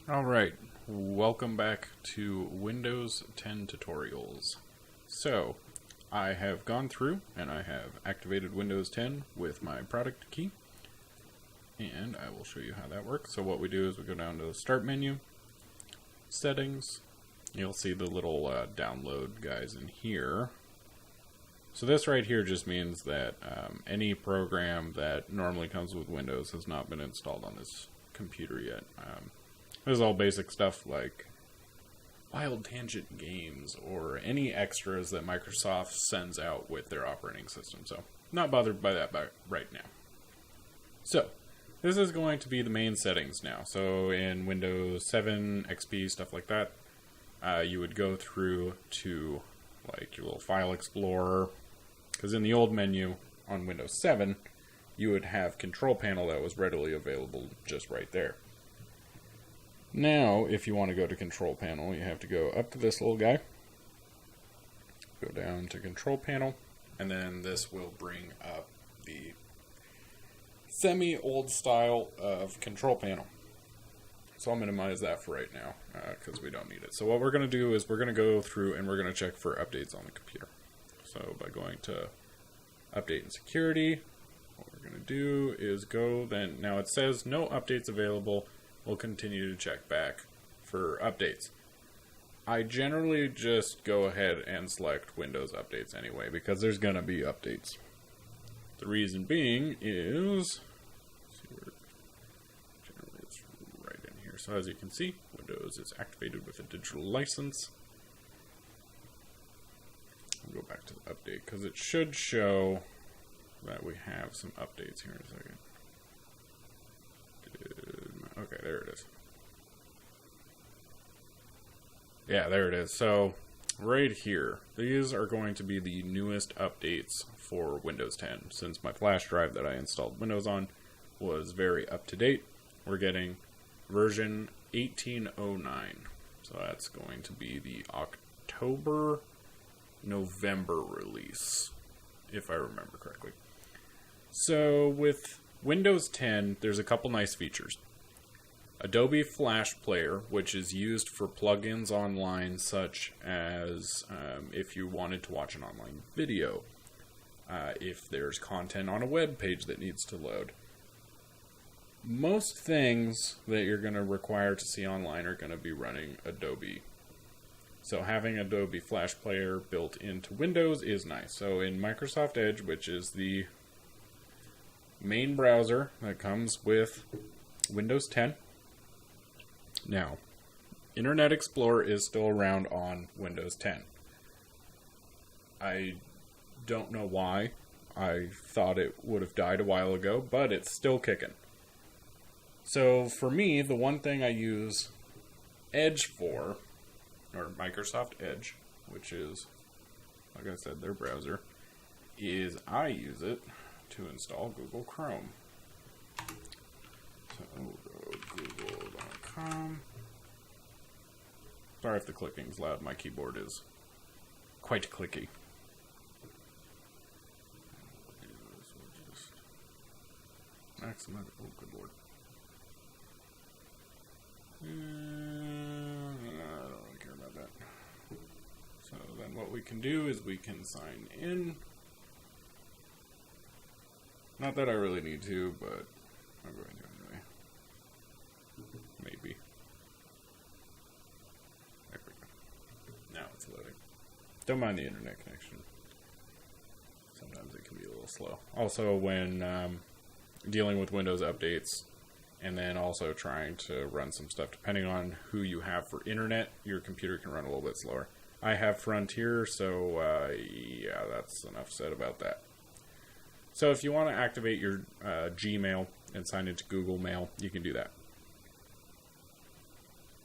Alright, welcome back to Windows 10 tutorials. So, I have gone through and I have activated Windows 10 with my product key, and I will show you how that works. So what we do is we go down to the Start menu, Settings, you'll see the little download guys in here. So this right here just means that any program that normally comes with Windows has not been installed on this computer yet. This is all basic stuff like Wild Tangent games or any extras that Microsoft sends out with their operating system. So, not bothered by that right now. So, this is going to be the main settings now. So, in Windows 7, XP, stuff like that, you would go through to like your little File Explorer. Because in the old menu on Windows 7, you would have Control Panel that was readily available just right there. Now, if you want to go to Control Panel, you have to go up to this little guy, go down to Control Panel, and then this will bring up the semi-old style of Control Panel. So I'll minimize that for right now, because we don't need it. So what we're going to do is we're going to go through and we're going to check for updates on the computer. So by going to Update and Security, what we're going to do is go then, now it says no updates available. We'll continue to check back for updates. I generally just go ahead and select Windows Updates anyway, because there's going to be updates. The reason being is, generally it's right in here. So as you can see, Windows is activated with a digital license. I'll go back to the update, because it should show that we have some updates here in a second. Okay, there it is. Yeah, there it is. So, right here, these are going to be the newest updates for Windows 10. Since my flash drive that I installed Windows on was very up to date, we're getting version 1809. So that's going to be the October-November release, if I remember correctly. So, with Windows 10, there's a couple nice features. Adobe Flash Player, which is used for plugins online, such as if you wanted to watch an online video, if there's content on a web page that needs to load. Most things that you're going to require to see online are going to be running Adobe. So having Adobe Flash Player built into Windows is nice. So in Microsoft Edge, which is the main browser that comes with Windows 10, now, Internet Explorer is still around on Windows 10. I don't know why. I thought it would have died a while ago, but it's still kicking. So for me, the one thing I use Edge for, or Microsoft Edge, which is, like I said, their browser, is I use it to install Google Chrome. So we'll go google.com. Sorry if the clicking's loud. My keyboard is quite clicky. We'll just maximize. Oh, good lord. I don't really care about that. So then what we can do is we can sign in. Not that I really need to, but I'm going to anyway. Maybe. There we go. Now it's loading. Don't mind the internet connection. Sometimes it can be a little slow. Also, when dealing with Windows updates, and then also trying to run some stuff, depending on who you have for internet, your computer can run a little bit slower. I have Frontier, so yeah, that's enough said about that. So if you want to activate your Gmail and sign into Google Mail, you can do that.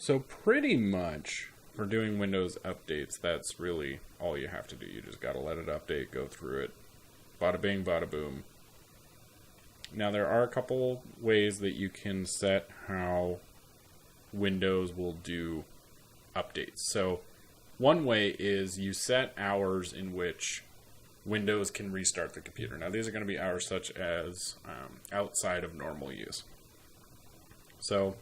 So pretty much for doing Windows updates, that's really all you have to do. You just got to let it update, go through it. Bada bing, bada boom. Now there are a couple ways that you can set how Windows will do updates. So one way is you set hours in which Windows can restart the computer. Now these are going to be hours such as outside of normal use. So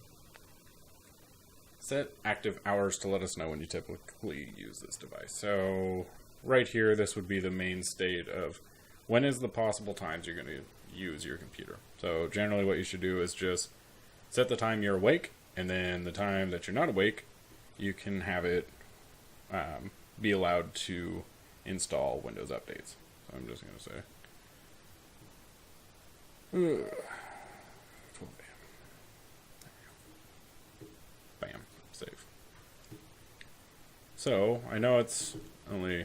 set active hours to let us know when you typically use this device. So right here, this would be the main state of when is the possible times you're going to use your computer. So generally what you should do is just set the time you're awake, and then the time that you're not awake, you can have it be allowed to install Windows updates. So I'm just going to say 12 a.m. Bam. Save. So I know it's only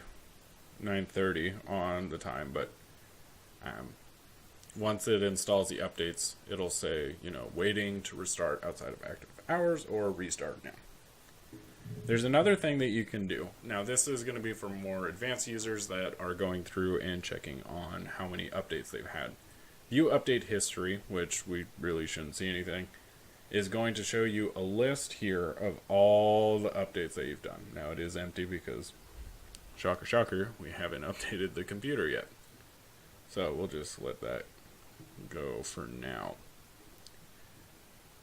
9:30 on the time, but once it installs the updates, it'll say, waiting to restart outside of active hours or restart now. There's another thing that you can do. Now, this is going to be for more advanced users that are going through and checking on how many updates they've had. View update history, which we really shouldn't see anything, is going to show you a list here of all the updates that you've done. Now, it is empty because, shocker, shocker, we haven't updated the computer yet. So we'll just let that go for now.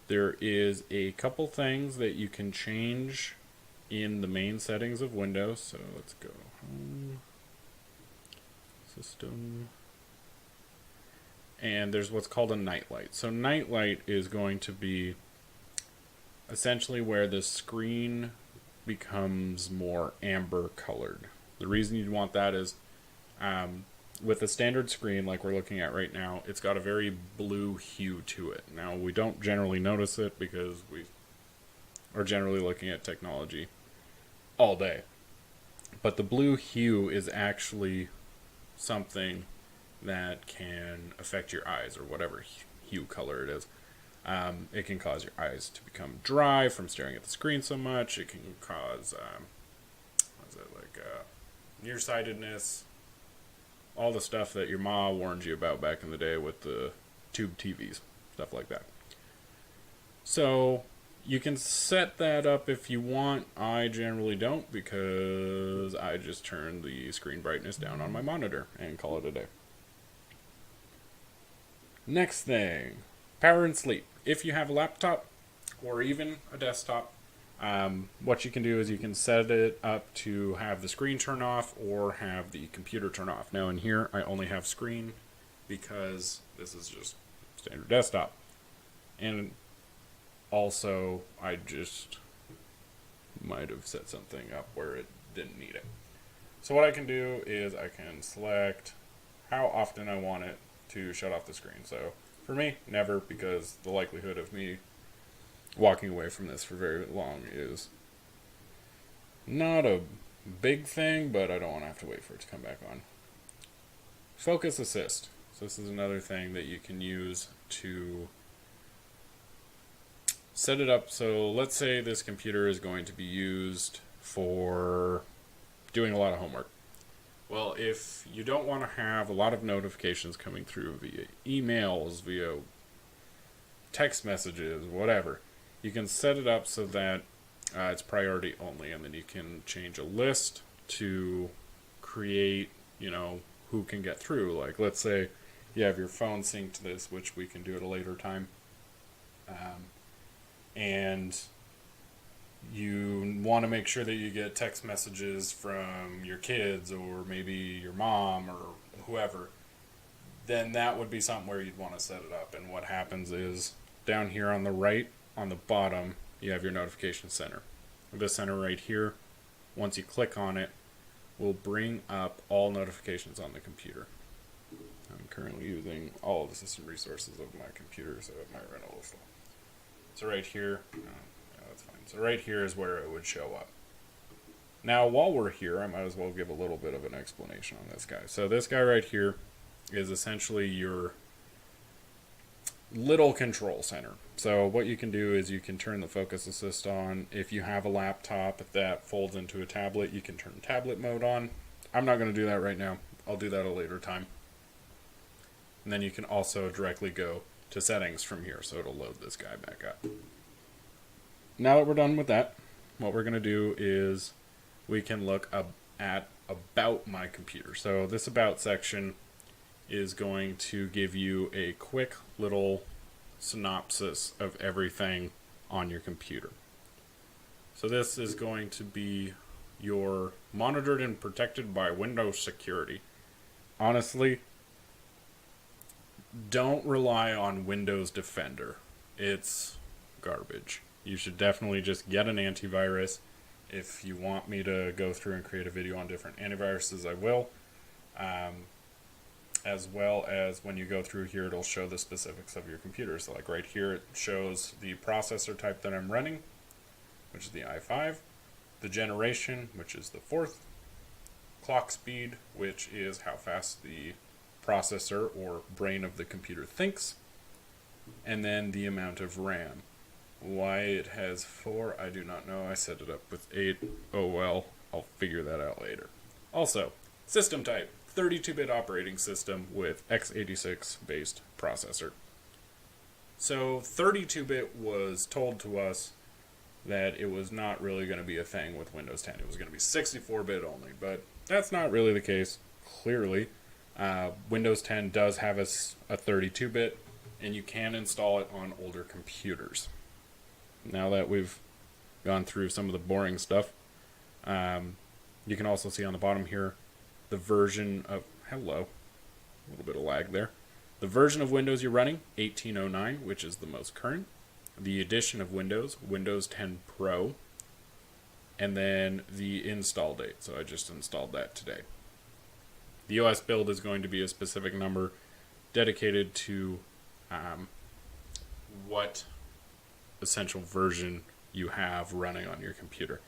There is a couple things that you can change in the main settings of Windows. So let's go home, system, and there's what's called a nightlight. So nightlight is going to be essentially where the screen becomes more amber colored. The reason you'd want that is with a standard screen like we're looking at right now, it's got a very blue hue to it. Now, we don't generally notice it because we are generally looking at technology all day. But the blue hue is actually something that can affect your eyes, or whatever hue color it is. It can cause your eyes to become dry from staring at the screen so much. It can cause nearsightedness, all the stuff that your ma warned you about back in the day with the tube TVs, stuff like that. So you can set that up if you want. I generally don't, because I just turn the screen brightness down on my monitor and call it a day. Next thing, power and sleep. If you have a laptop or even a desktop, what you can do is you can set it up to have the screen turn off or have the computer turn off. Now in here, I only have screen because this is just standard desktop. And also, I just might have set something up where it didn't need it. So what I can do is I can select how often I want it to shut off the screen. So for me, never, because the likelihood of me walking away from this for very long is not a big thing, but I don't want to have to wait for it to come back on. Focus assist. So this is another thing that you can use to set it up. So let's say this computer is going to be used for doing a lot of homework. Well, if you don't want to have a lot of notifications coming through via emails, via text messages, whatever, you can set it up so that it's priority only, and then you can change a list to create, who can get through. Like, let's say you have your phone synced to this, which we can do at a later time, and you want to make sure that you get text messages from your kids or maybe your mom or whoever, then that would be something where you'd want to set it up. And what happens is down here on the right, on the bottom, you have your notification center. This center right here, once you click on it, will bring up all notifications on the computer. I'm currently using all of the system resources of my computer, so it might run a little slow. So right here, that's fine. So right here is where it would show up. Now, while we're here, I might as well give a little bit of an explanation on this guy. So this guy right here is essentially your little control center. So what you can do is you can turn the focus assist on. If you have a laptop that folds into a tablet, you can turn tablet mode on. I'm not going to do that right now. I'll do that at a later time. And then you can also directly go to settings from here, so it'll load this guy back up. Now that we're done with that, what we're going to do is we can look at about my computer. So this about section is going to give you a quick little synopsis of everything on your computer. So this is going to be your monitored and protected by Windows security. Honestly, don't rely on Windows Defender. It's garbage. You should definitely just get an antivirus. If you want me to go through and create a video on different antiviruses, I will. As well as when you go through here, it'll show the specifics of your computer. So like right here, it shows the processor type that I'm running, which is the i5, the generation, which is the 4th, clock speed, which is how fast the processor or brain of the computer thinks, and then the amount of RAM. Why it has 4, I do not know. I set it up with 8. Oh well, I'll figure that out later. Also, system type, 32-bit operating system with x86 based processor. So 32-bit was told to us that it was not really going to be a thing with Windows 10. It was going to be 64-bit only, but that's not really the case, clearly. Windows 10 does have a 32-bit, and you can install it on older computers. Now that we've gone through some of the boring stuff, you can also see on the bottom here the version of... Hello. A little bit of lag there. The version of Windows you're running, 1809, which is the most current. The edition of Windows, Windows 10 Pro. And then the install date. So I just installed that today. The OS build is going to be a specific number dedicated to what essential version you have running on your computer.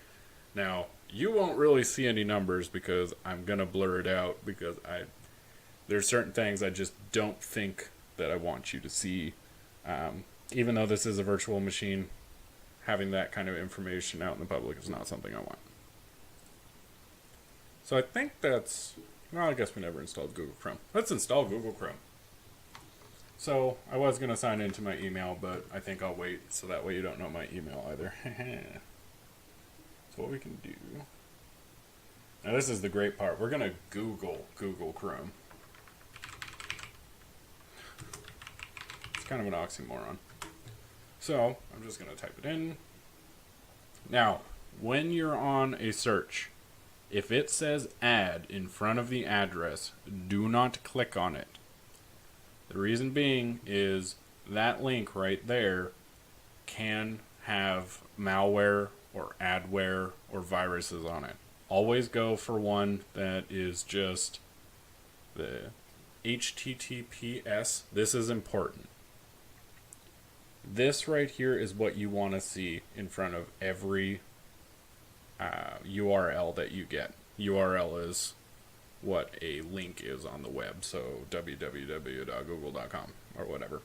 Now, you won't really see any numbers because I'm going to blur it out because there's certain things I just don't think that I want you to see. Even though this is a virtual machine, having that kind of information out in the public is not something I want. So I think that's... Well, I guess we never installed Google Chrome. Let's install Google Chrome. So I was going to sign into my email, but I think I'll wait so that way you don't know my email either. So what we can do... Now this is the great part. We're going to Google Chrome. It's kind of an oxymoron. So I'm just going to type it in. Now, when you're on a search, if it says add in front of the address, do not click on it. The reason being is that link right there can have malware or adware or viruses on it. Always go for one that is just the HTTPS. This is important. This right here is what you want to see in front of every URL that you get. URL is what a link is on the web, so www.google.com or whatever.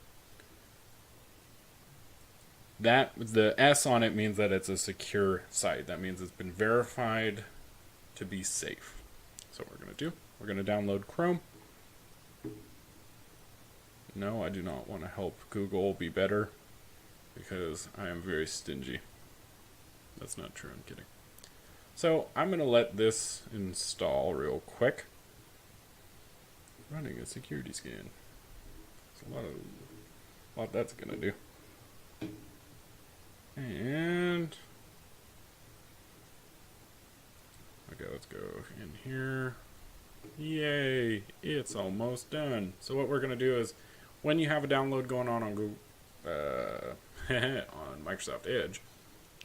That the S on it means that it's a secure site. That means it's been verified to be safe. So what we're going to do, we're going to download Chrome. No, I do not want to help Google be better because I am very stingy. That's not true, I'm kidding. So I'm going to let this install real quick. Running a security scan. It's a lot that's going to do. And okay, let's go in here. Yay, it's almost done. So what we're going to do is when you have a download going on Google, on Microsoft Edge,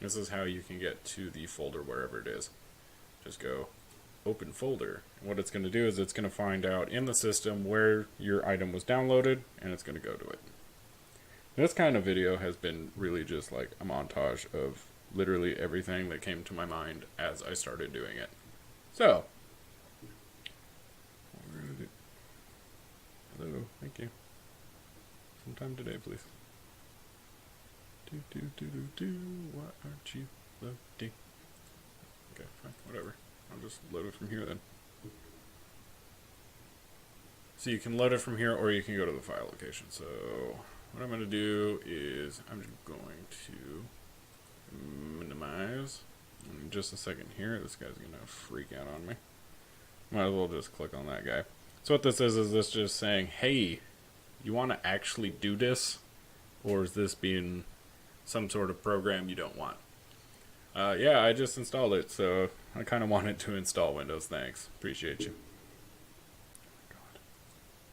this is how you can get to the folder wherever it is. Just go open folder. And what it's going to do is it's going to find out in the system where your item was downloaded, and it's going to go to it. This kind of video has been really just like a montage of literally everything that came to my mind as I started doing it. So, what we're going to do... Hello, thank you. Sometime today, please. Why aren't you loading? Okay, fine, whatever. I'll just load it from here then. So you can load it from here, or you can go to the file location. So what I'm going to do is I'm just going to minimize. In just a second here, this guy's going to freak out on me. Might as well just click on that guy. So what this is this just saying, hey, you want to actually do this? Or is this being some sort of program you don't want? Yeah, I just installed it, so I kind of wanted to install Windows. Thanks. Appreciate you. God.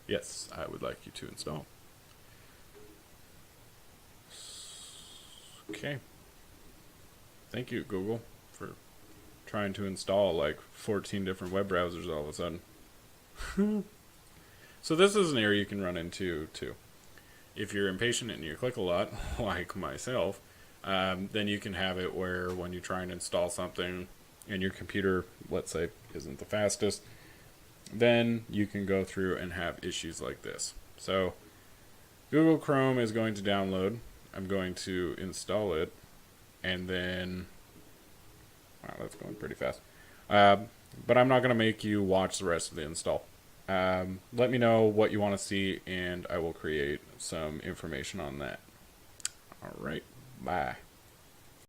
Yes, I would like you to install. Okay. Thank you, Google, for trying to install like 14 different web browsers all of a sudden. So this is an area you can run into too. If you're impatient and you click a lot, like myself, then you can have it where when you try and install something and your computer, let's say, isn't the fastest, then you can go through and have issues like this. So Google Chrome is going to download. I'm going to install it, and then, wow, that's going pretty fast. But I'm not going to make you watch the rest of the install. Let me know what you want to see, and I will create some information on that. All right, bye.